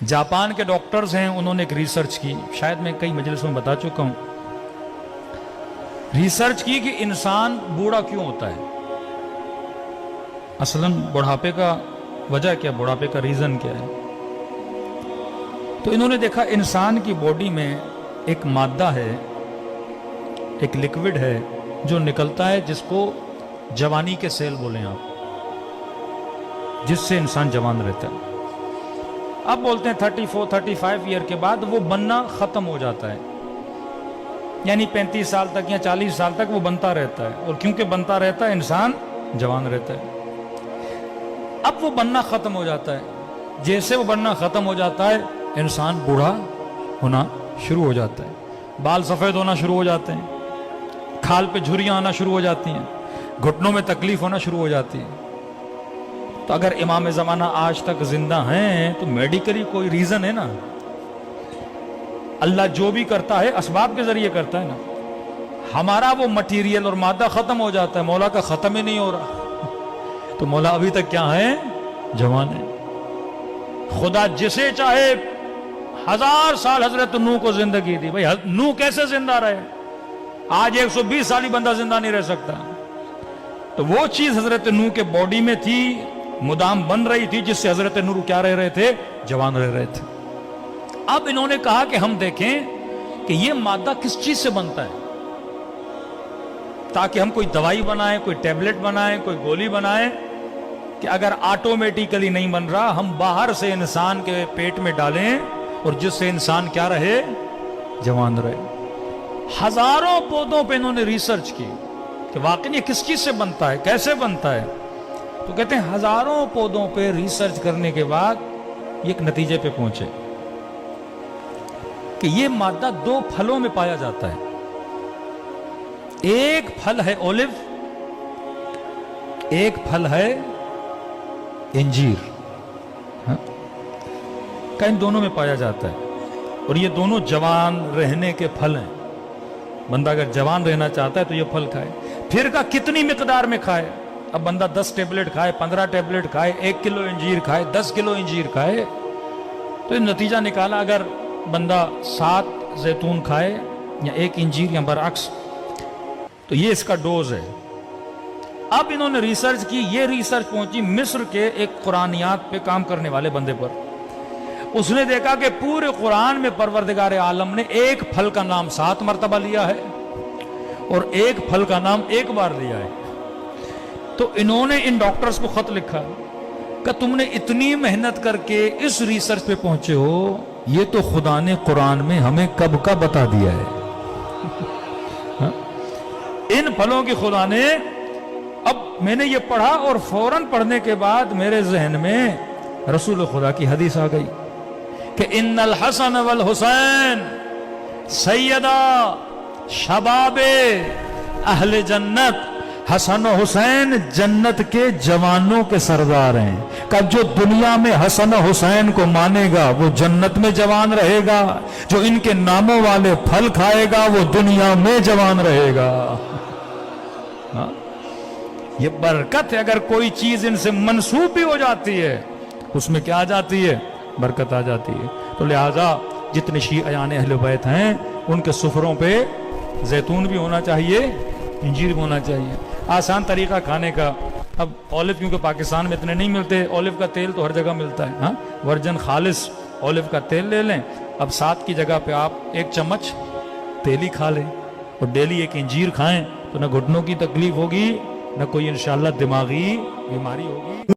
Japan के doctors हैं, उन्होंने एक रिसर्च की, शायद मैं कई मजलिसों में बता चुका हूं, रिसर्च की कि इंसान बूढ़ा क्यों होता है, असलन बुढ़ापे का वजह क्या, बुढ़ापे का रीजन क्या है। तो इन्होंने देखा इंसान की बॉडी में एक मादा है, एक लिक्विड है जो निकलता है, जिसको जवानी के सेल बोलें आप, जिससे इंसान जवान रहता है। अब बोलते हैं 34-35 ईयर के बाद वो बनना खत्म हो जाता है, यानी 35 साल तक या 40 साल तक वो बनता रहता है, और क्योंकि बनता रहता है इंसान जवान रहता है। अब वो बनना खत्म हो जाता है, जैसे वो बनना खत्म हो जाता है इंसान बूढ़ा होना शुरू हो जाता है, बाल सफेद होना शुरू हो जाते हैं, खाल पे झुर्रियां आना शुरू हो जाती हैं, घुटनों में तकलीफ होना शुरू हो जाती है। तो अगर इमाम ज़माना आज तक जिंदा हैं तो मेडिकली कोई रीजन है ना, अल्लाह जो भी करता है असबाब के जरिए करता है ना। हमारा वो मटीरियल और मादा खत्म हो जाता है, मौला का खत्म ही नहीं हो रहा, तो मौला अभी तक क्या है, जवान है। खुदा जिसे चाहे 1000 साल हजरत नूह को जिंदगी दी, भाई नूह कैसे जिंदा रहे, आज 120 साल ही बंदा जिंदा नहीं रह सकता। तो वो चीज हजरत नूह के बॉडी में थी, मुदाम बन रही थी, जिससे हजरत नूह क्या रह रहे थे, जवान रह रहे थे। अब इन्होंने कहा कि हम देखें कि ये मादा किस चीज से बनता है, ताकि हम कोई दवाई बनाएं, कोई टैबलेट बनाएं, कोई गोली बनाएं, कि अगर ऑटोमेटिकली नहीं बन रहा, हम बाहर से इंसान के पेट में डालें और जिससे इंसान क्या रहे, जवान रहे। हजारों पौधों पे इन्होंने रिसर्च की कि वाकई ये किस चीज से बनता है, कैसे बनता है। तो कहते हैं हजारों पौधों पे रिसर्च करने के बाद ये एक नतीजे पे पहुंचे कि ये मादा 2 फलों में पाया जाता है। एक फल है ओलिव, एक फल है इंजीर, हाँ? इन दोनों में पाया जाता है, और ये दोनों जवान रहने के फल हैं। बंदा अगर जवान रहना चाहता है तो ये फल खाए। फिर का कितनी मिकदार में खाए, अब बंदा 10 टेबलेट खाए, 15 टेबलेट खाए, 1 किलो इंजीर खाए, 10 किलो इंजीर खाए, तो ये नतीजा निकाला अगर बंदा 7 जैतून खाए या 1 इंजीर या बरअक्स, तो ये इसका डोज है। अब इन्होंने रिसर्च की, ये रिसर्च पहुंची मिस्र के एक कुरानियात पे काम करने वाले बंदे पर। उसने देखा कि पूरे कुरान में परवरदिगार आलम ने एक फल का नाम 7 मरतबा लिया है और एक फल का नाम 1 बार लिया है। तो इन्होंने इन डॉक्टर्स को खत लिखा कि तुमने इतनी मेहनत करके इस रिसर्च पे पहुंचे हो, ये तो खुदा ने कुरान में हमें कब का बता दिया है। इन फलों की खुदा ने, अब मैंने ये पढ़ा और फौरन पढ़ने के बाद मेरे जहन में रसूल खुदा की हदीस आ गई कि इन्नल हसन वल हुसैन सैयदा शबाबे अहले जन्नत, हसन और हुसैन जन्नत के जवानों के सरदार हैं। का जो दुनिया में हसन और हुसैन को मानेगा वो जन्नत में जवान रहेगा, जो इनके नामों वाले फल खाएगा वो दुनिया में जवान रहेगा। हाँ? ये बरकत है, अगर कोई चीज इनसे मंसूब भी हो जाती है उसमें क्या आ जाती है, बरकत आ जाती है। तो लिहाजा जितने शियायान अहले बैत हैं उनके सुफरों पे जैतून भी होना चाहिए, इंजीर भी होना चाहिए। आसान तरीका खाने का, अब ऑलिव क्योंकि पाकिस्तान में इतने नहीं मिलते, ऑलिव का तेल तो हर जगह मिलता है, हाँ, वर्जन खालिस ऑलिव का तेल ले लें। अब 7 की जगह पे आप 1 चम्मच तेल ही खा लें और डेली 1 इंजीर खाएं, तो ना घुटनों की तकलीफ होगी, ना कोई इंशाअल्लाह दिमागी बीमारी होगी।